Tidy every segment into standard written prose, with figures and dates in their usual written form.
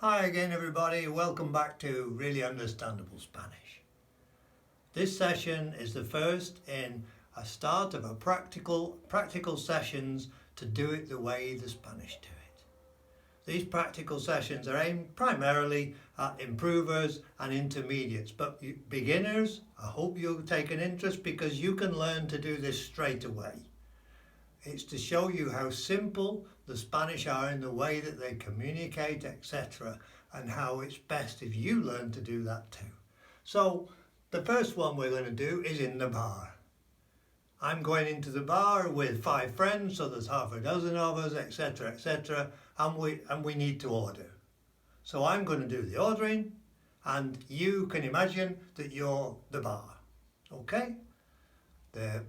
Hi again everybody, welcome back to Really Understandable Spanish. This session is the first in a start of a practical sessions to do it the way the Spanish do it. These practical sessions are aimed primarily at improvers and intermediates, but beginners, I hope you'll take an interest because you can learn to do this straight away. It's to show you how simple the Spanish are in the way that they communicate, etc., and how it's best if you learn to do that too. So the first one we're going to do is in the bar. I'm going into the bar with 5 friends, so there's half a dozen of us, etc., and we need to order. So I'm going to do the ordering, and you can imagine that you're the bar, okay? The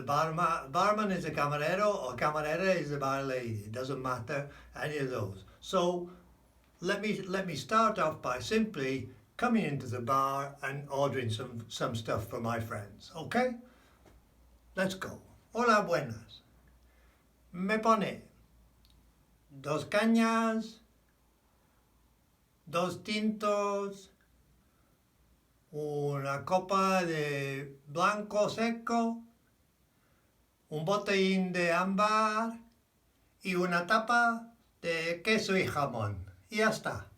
barman is a camarero or camarera is a bar lady. It doesn't matter any of those. So let me start off by simply coming into the bar and ordering some stuff for my friends. Okay? Let's go. Hola, buenas. Me pone 2 cañas, 2 tintos, una copa de blanco seco, un botellín de ámbar y una tapa de queso y jamón. Y ya está.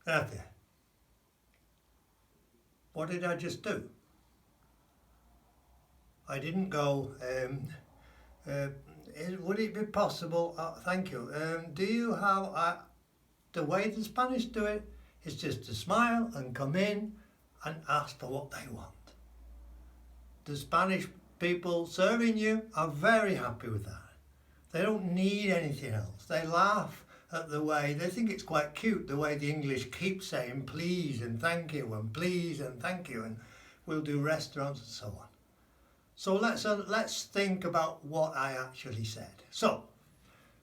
Gracias. What did I just do? I didn't go, would it be possible, thank you, do you have, the way the Spanish do it is just to smile and come in and ask for what they want. The Spanish people serving you are very happy with that. They don't need anything else. They laugh at the way, they think it's quite cute the way the English keep saying please and thank you and please and thank you, and we'll do restaurants and so on. So let's think about what I actually said. So,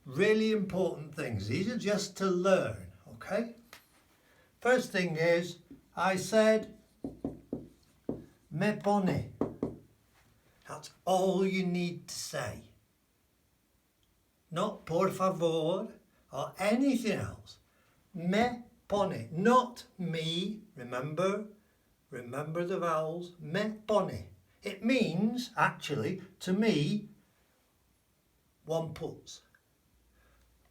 really important things. These are just to learn, okay? First thing is, I said, me pone. That's all you need to say. Not por favor or anything else. Me pone, not me, remember the vowels, me pone. It means, actually, to me, one puts.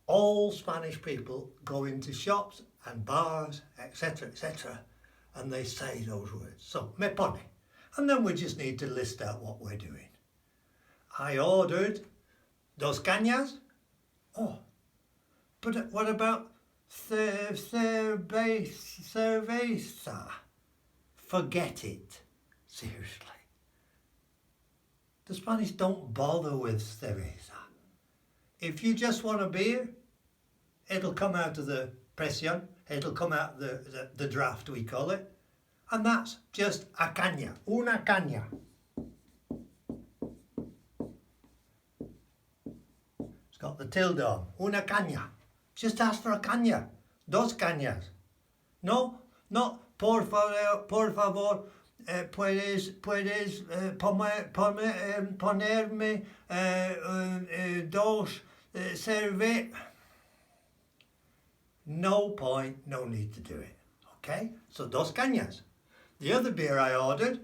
All Spanish people go into shops and bars, etc., and they say those words. So, me pone. And then we just need to list out what we're doing. I ordered 2 cañas. Oh, but what about cerveza? Forget it. Seriously. The Spanish don't bother with cerveza. If you just want a beer, it'll come out of the presión, it'll come out the draft, we call it, and that's just a caña, una caña. It's got the tilde on, una caña. Just ask for a caña, 2 cañas. No, not por favor, puedes ponerme 2 cervezas. No point, no need to do it. Okay, so 2 cañas. The other beer I ordered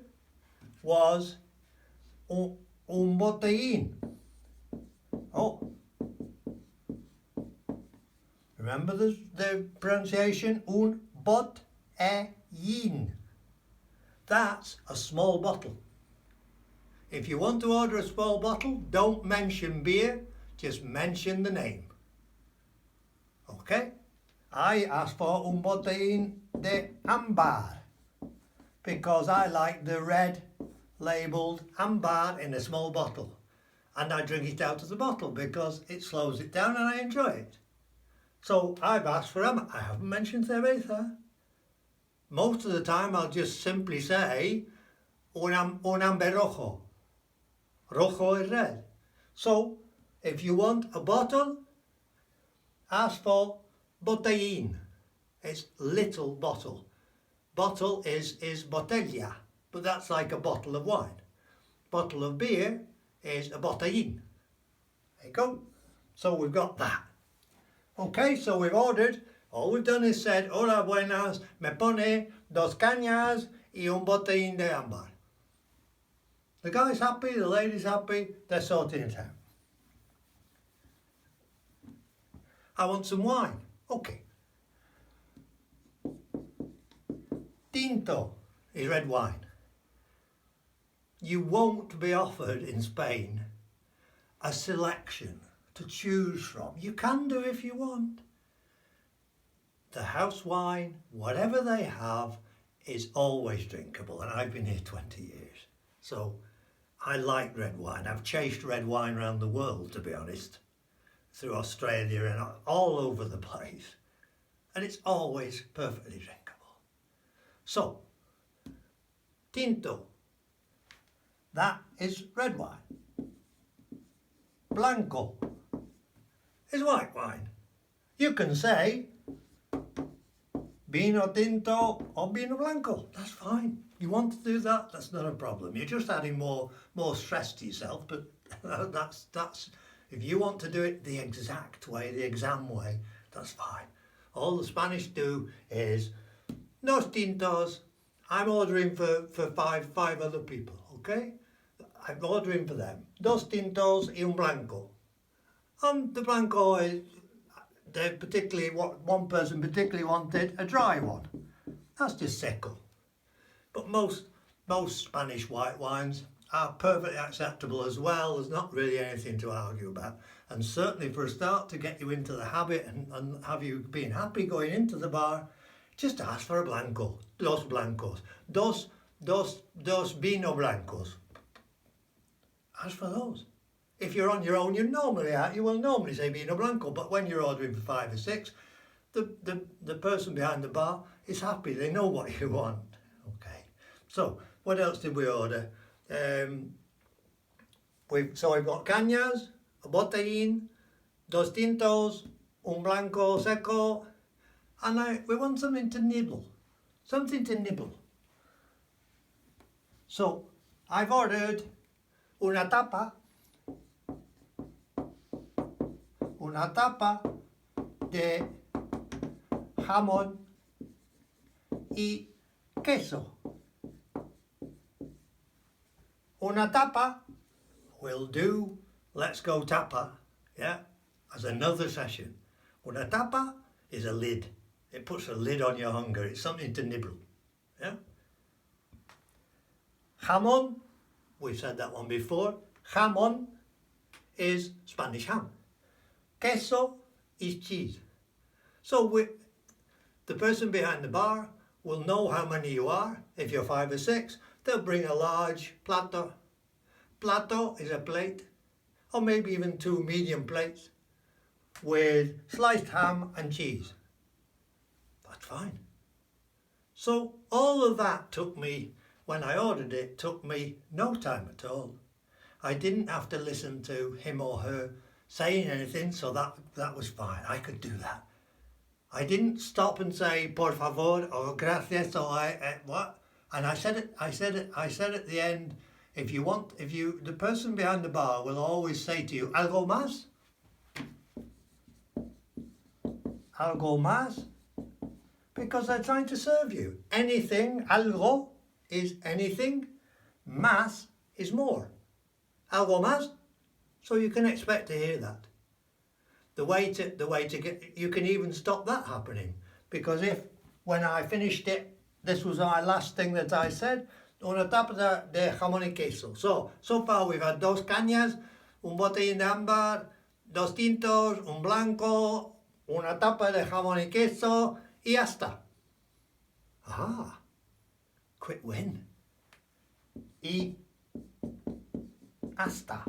was un botellín. Oh, remember the pronunciation? Un botellín. That's a small bottle. If you want to order a small bottle, don't mention beer, just mention the name. Okay? I asked for un botellín de ámbar because I like the red labelled ámbar in a small bottle, and I drink it out of the bottle because it slows it down and I enjoy it. So I've asked for I haven't mentioned cerveza. Most of the time I'll just simply say un ámbar rojo. Rojo is red. So if you want a bottle, ask for botellín. It's little bottle. Bottle is botella, but that's like a bottle of wine. Bottle of beer is a botellín. There you go. So we've got that. Okay, so we've ordered All we've done is said, hola buenas, me pone dos cañas y un botellín de ámbar. The guy's happy, the lady's happy, they're sorting it out. I want some wine. Okay. Tinto is red wine. You won't be offered in Spain a selection to choose from. You can do if you want. The house wine, whatever they have, is always drinkable, and I've been here 20 years. So I like red wine. I've chased red wine around the world, to be honest, through Australia and all over the place. And it's always perfectly drinkable. So, tinto, that is red wine. Blanco is white wine. You can say vino tinto or vino blanco, that's fine. You want to do that, that's not a problem. You're just adding more stress to yourself, but that's if you want to do it the exact way, the exam way, that's fine. All the Spanish do is dos tintos. I'm ordering for five other people, okay? I'm ordering for them. Dos tintos y un blanco. And the blanco is, one person particularly wanted a dry one. That's just seco. But most Spanish white wines are perfectly acceptable as well. There's not really anything to argue about. And certainly for a start, to get you into the habit and have you being happy going into the bar, just ask for a blanco. Dos blancos. Dos vino blancos. Ask for those. If you're on your own, you will normally say vino blanco, but when you're ordering for 5 or 6, the person behind the bar is happy. They know what you want. Okay. So what else did we order? We've got cañas, a botellín, dos tintos, un blanco seco, and we want something to nibble. Something to nibble. So I've ordered una tapa de jamón y queso. Una tapa will do. Let's go tapa, yeah, as another session. Una tapa is a lid. It puts a lid on your hunger. It's something to nibble, yeah. Jamón, we've said that one before. Jamón is Spanish ham. Queso is cheese. So the person behind the bar will know how many you are. If you're 5 or 6, they'll bring a large plato. Plato is a plate, or maybe even 2 medium plates with sliced ham and cheese. That's fine. So all of that took me, when I ordered it, took me no time at all. I didn't have to listen to him or her saying anything, so that was fine. I could do that. I didn't stop and say por favor or gracias or what. And I said at the end, the person behind the bar will always say to you, algo más? Algo más? Because they're trying to serve you. Anything, algo is anything, más is more. Algo más? So you can expect to hear that. The way to get, you can even stop that happening, because when I finished it, this was my last thing that I said, una tapa de jamón y queso. So far we've had dos cañas, un botellín de ámbar, dos tintos, un blanco, una tapa de jamón y queso, y hasta. Ah, quick win. Y hasta.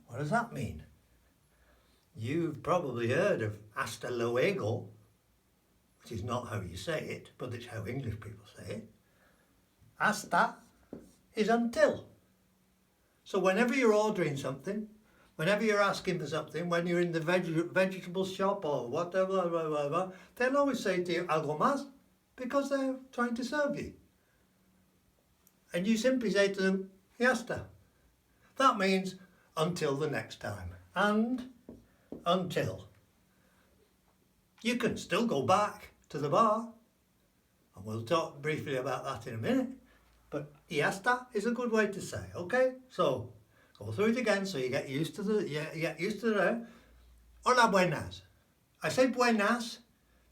What does that mean? You've probably heard of hasta luego, which is not how you say it, but it's how English people say it. Hasta is until. So whenever you're ordering something, whenever you're asking for something, when you're in the vegetable shop or whatever, blah, blah, blah, they'll always say to you, algo más, because they're trying to serve you. And you simply say to them, ya está. That means until the next time. And until. You can still go back to the bar, and we'll talk briefly about that in a minute, but y está is a good way to say, okay? So, go through it again so you get used to the Hola, buenas. I say buenas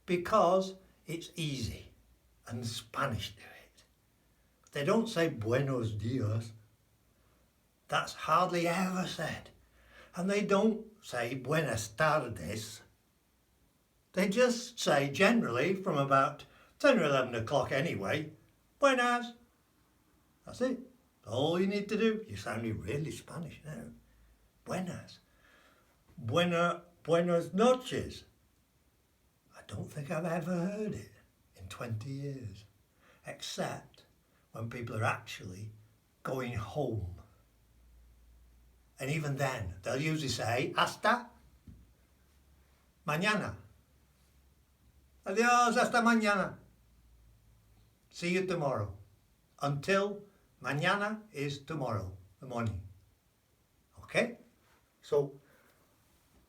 because it's easy, and Spanish do it. They don't say buenos dias. That's hardly ever said. And they don't say buenas tardes. They just say, generally, from about 10 or 11 o'clock anyway, buenas. That's it. All you need to do. You're sounding really Spanish now. Buenas. Buenas noches. I don't think I've ever heard it in 20 years, except when people are actually going home. And even then, they'll usually say, hasta mañana. Adiós, hasta mañana. See you tomorrow. Until mañana is tomorrow, the morning. Okay? So,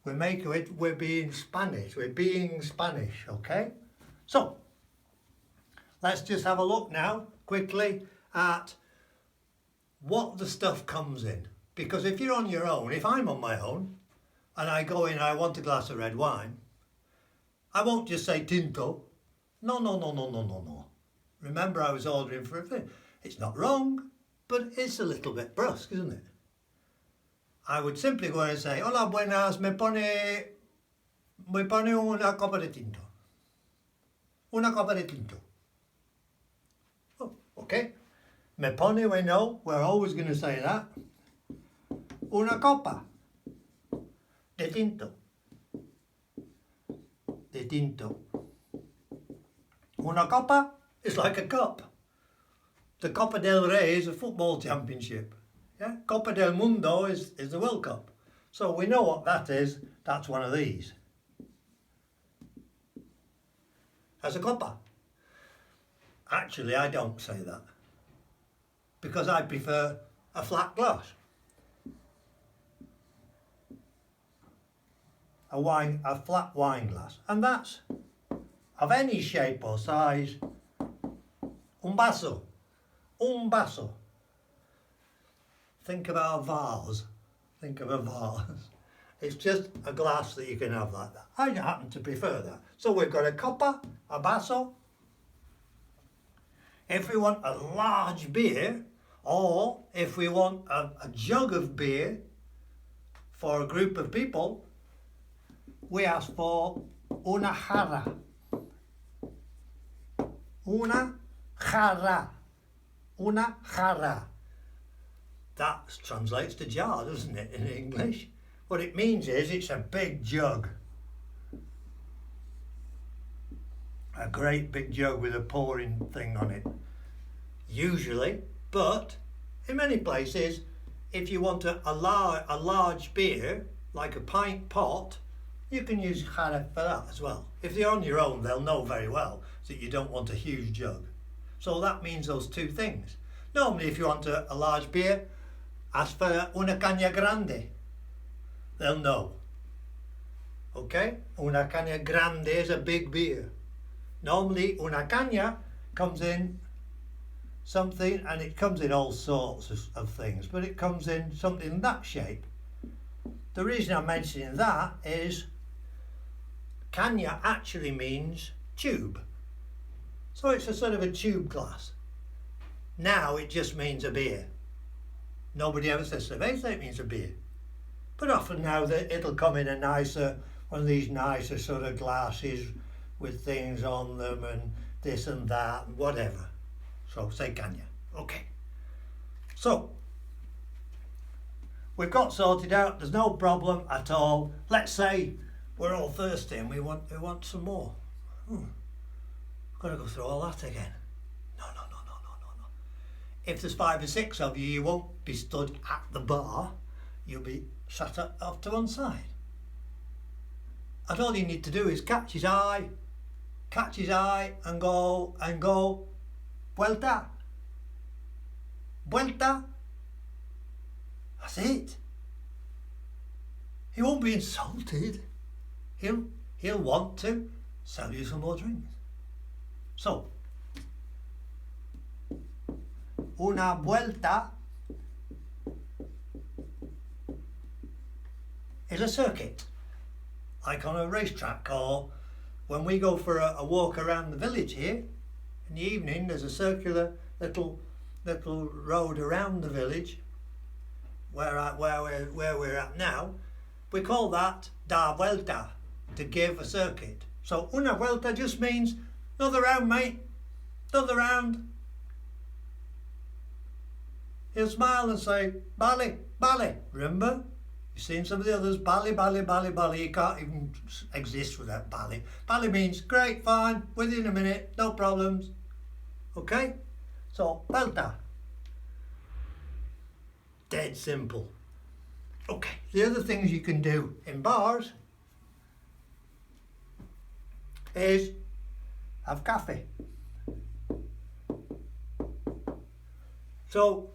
we're being Spanish. We're being Spanish, okay? So, let's just have a look now, quickly, at what the stuff comes in. Because if you're on your own, if I'm on my own, and I go in and I want a glass of red wine, I won't just say tinto. No. Remember, I was ordering for a thing. It's not wrong, but it's a little bit brusque, isn't it? I would simply go in and say, hola, buenas, me pone una copa de tinto. Una copa de tinto. Oh, okay. Me pone, we know, we're always going to say that. Una copa de tinto. De tinto. Una copa is like a cup. The Copa del Rey is a football championship. Yeah? Copa del Mundo is the World Cup. So we know what that is. That's one of these. As a copa. Actually, I don't say that. Because I prefer a flat glass. A flat wine glass. And that's of any shape or size. Un vaso. Un vaso. Think about a vase. Think of a vase. It's just a glass that you can have like that. I happen to prefer that. So we've got a copa, a vaso. If we want a large beer, or if we want a jug of beer for a group of people, we ask for una jarra. Una jarra. Una jarra. That translates to jar, doesn't it, in English? What it means is it's a big jug. A great big jug with a pouring thing on it. Usually, but in many places, if you want a large beer, like a pint pot, you can use jarra for that as well. If they're on your own, they'll know very well that you don't want a huge jug. So that means those two things. Normally, if you want a large beer, ask for una caña grande. They'll know. Okay? Una caña grande is a big beer. Normally, una caña comes in something, and it comes in all sorts of things, but it comes in something in that shape. The reason I'm mentioning that is caña actually means tube. So it's a sort of a tube glass. Now it just means a beer. Nobody ever says cerveza, it means a beer. But often now it'll come in one of these nicer sort of glasses with things on them and this and that and whatever. So say caña. Okay. So we've got sorted out. There's no problem at all. Let's say we're all thirsty and we want some more. Got to go through all that again. No. If there's 5 or 6 of you, you won't be stood at the bar. You'll be sat off to one side. And all you need to do is catch his eye and go, vuelta. That's it. He won't be insulted. He'll want to. sell you some more drinks. So, una vuelta is a circuit, like on a racetrack, or when we go for a walk around the village here in the evening. There's a circular little road around the village where we're at now. We call that da vuelta, to give a circuit. So una vuelta just means another round, mate, another round. He'll smile and say, bally, bally. Remember? You've seen some of the others, bally, bally, bally, bally. You can't even exist without bally. Bally means great, fine, within a minute, no problems. Okay? So, vuelta. Dead simple. Okay, the other things you can do in bars is have coffee. So,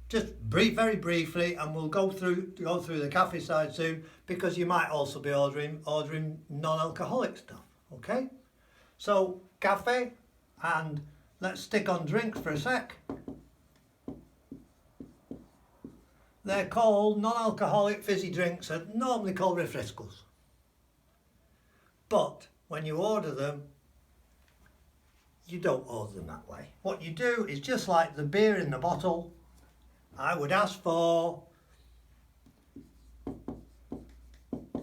just very briefly, and we'll go through the cafe side soon, because you might also be ordering non-alcoholic stuff. Okay, so cafe, and let's stick on drinks for a sec. They're called non-alcoholic fizzy drinks, are normally called refrescos. But when you order them, you don't order them that way. What you do is just like the beer in the bottle. I would ask for,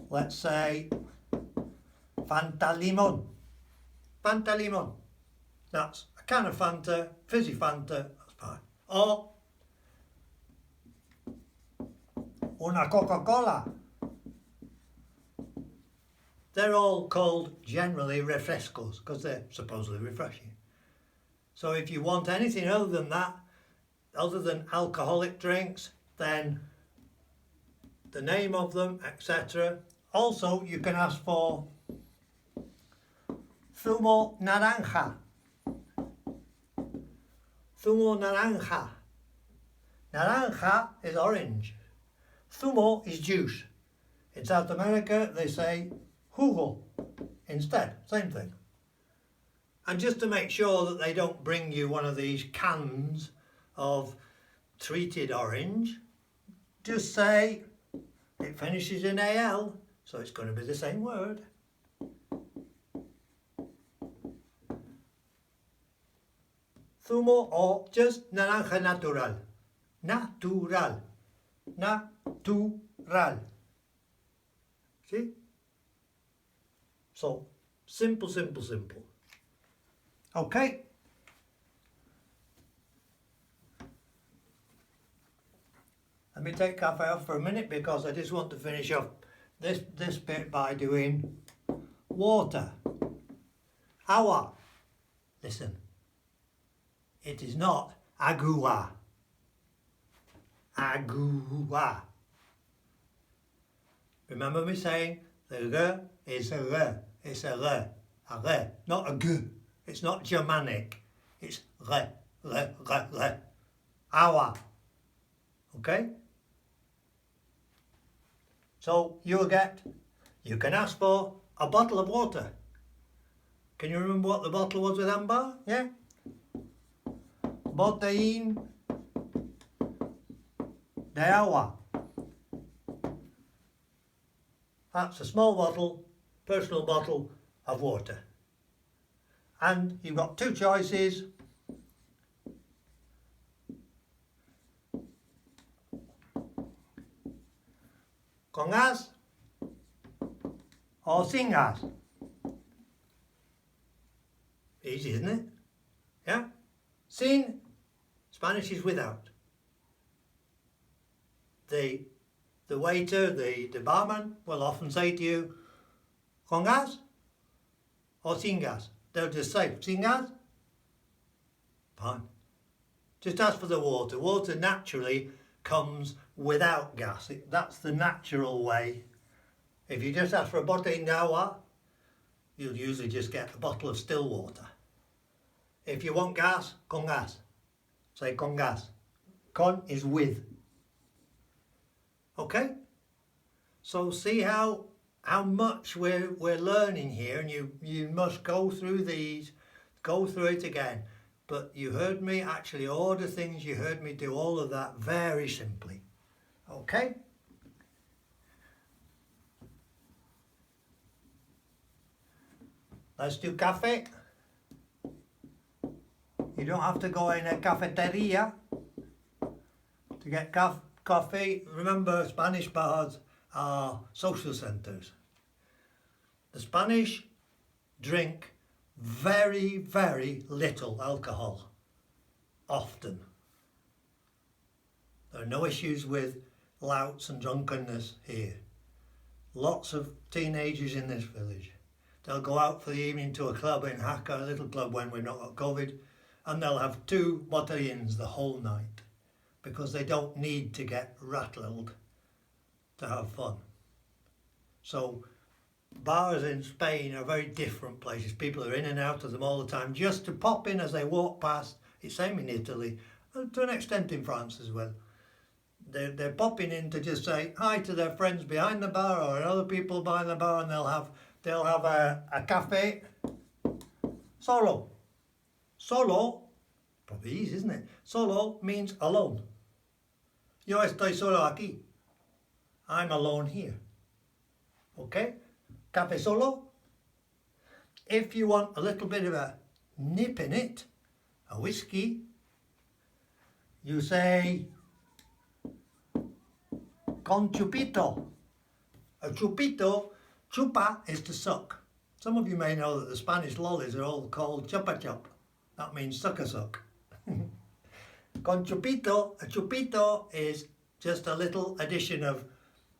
let's say, Fanta Limon. Fanta Limon. That's a can of Fanta, fizzy Fanta, that's fine. Or una Coca-Cola. They're all called generally refrescos because they're supposedly refreshing. So if you want anything other than that, other than alcoholic drinks, then the name of them, etc. Also, you can ask for zumo naranja. Zumo naranja. Naranja is orange. Zumo is juice. In South America, they say jugo instead, same thing. And just to make sure that they don't bring you one of these cans of treated orange, just say it finishes in AL, so it's going to be the same word. Zumo or just naranja natural. Natural. Natural. See? So, simple. Okay. Let me take cafe off for a minute because I just want to finish off this bit by doing water. Agua. Listen. It is not agua. Agua. Remember me saying the r is a r. It's a r. A r. Not a g. It's not Germanic. It's r. Agua. Okay? So you can ask for a bottle of water. Can you remember what the bottle was with Amber? Yeah? Botellín de agua. That's a small bottle, personal bottle of water. And you've got two choices. Con gas or sin gas. Easy, isn't it? Yeah? Sin, Spanish is without. The waiter, the barman will often say to you, con gas or sin gas. They'll just say, sin gas? Fine. Just ask for the water. Water naturally comes without gas. That's the natural way. If you just ask for a botellín de agua, you'll usually just get a bottle of still water. If you want gas, con gas. Say con gas. Con is with. Okay? So see how how much we're learning here, and you must go through it again. But you heard me actually order things, you heard me do all of that very simply. Okay? Let's do cafe. You don't have to go in a cafeteria to get coffee. Remember, Spanish bars are social centres. The Spanish drink very, very little alcohol, often. There are no issues with louts and drunkenness here. Lots of teenagers in this village. They'll go out for the evening to a club in Jaca, a little club when we've not got COVID, and they'll have 2 botellines the whole night because they don't need to get rattled to have fun. So bars in Spain are very different places. People are in and out of them all the time just to pop in as they walk past. It's same in Italy, and to an extent in France as well. They're popping in to just say hi to their friends behind the bar or other people behind the bar, and they'll have a cafe. Solo. Solo, probably easy, isn't it? Solo means alone. Yo estoy solo aquí. I'm alone here. Okay? Cafe solo. If you want a little bit of a nip in it, a whiskey, you say con chupito. A chupito, chupa is to suck. Some of you may know that the Spanish lollies are all called chupa chup. That means suck a suck. Con chupito, a chupito is just a little addition of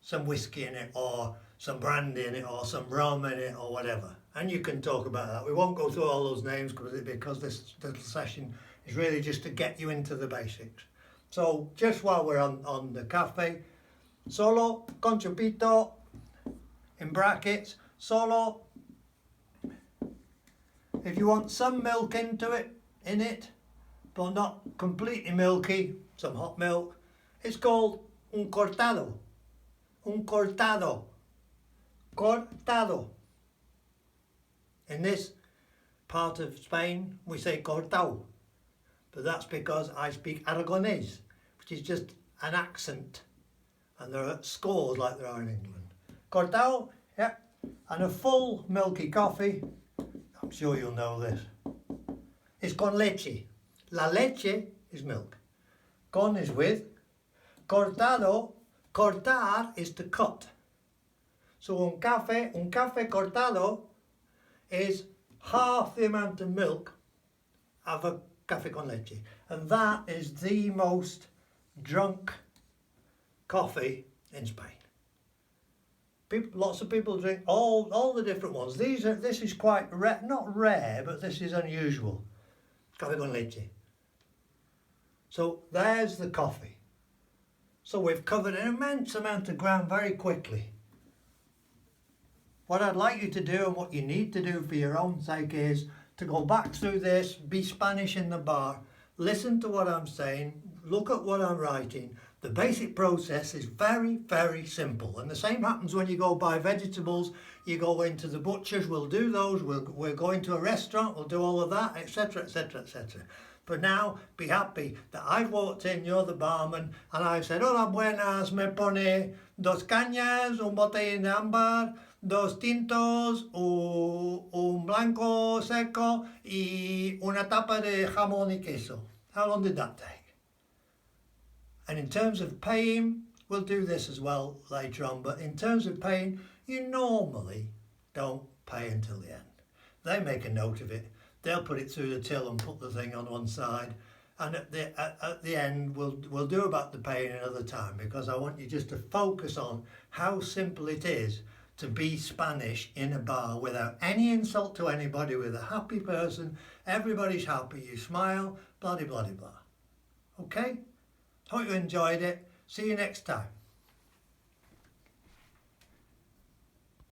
some whiskey in it, or some brandy in it, or some rum in it, or whatever. And you can talk about that. We won't go through all those names because this little session is really just to get you into the basics. So just while we're on the cafe, solo, con chupito, in brackets, solo. If you want some milk in it, but not completely milky, some hot milk, it's called un cortado. Un cortado. Cortado. In this part of Spain, we say cortado, but that's because I speak Aragonese, which is just an accent, and there are scores like there are in England. Cortado, yeah, and a full milky coffee, I'm sure you'll know this, is con leche. La leche is milk. Con is with. Cortado, cortar is to cut. So un café cortado is half the amount of milk of a café con leche. And that is the most drunk coffee in Spain. Lots of people drink all the different ones. This is quite rare, not rare, but this is unusual. Café con leche. So there's the coffee. So we've covered an immense amount of ground very quickly. What I'd like you to do, and what you need to do for your own sake, is to go back through this, be Spanish in the bar, listen to what I'm saying, look at what I'm writing. The basic process is very, very simple. And the same happens when you go buy vegetables. You go into the butcher's, we'll do those. We're going to a restaurant, we'll do all of that, etc., etc., etc. But now, be happy that I've walked in, you're the barman, and I've said, hola, buenas, me pone 2 cañas, un botellín de ámbar, 2 tintos, un blanco seco, y una tapa de jamón y queso. How long did that take? And in terms of paying, we'll do this as well later on, but in terms of paying, you normally don't pay until the end. They make a note of it. They'll put it through the till and put the thing on one side. And at the end, we'll do about the paying another time, because I want you just to focus on how simple it is to be Spanish in a bar without any insult to anybody, with a happy person. Everybody's happy. You smile, blah, blah, blah, blah. Okay? Hope you enjoyed it. See you next time.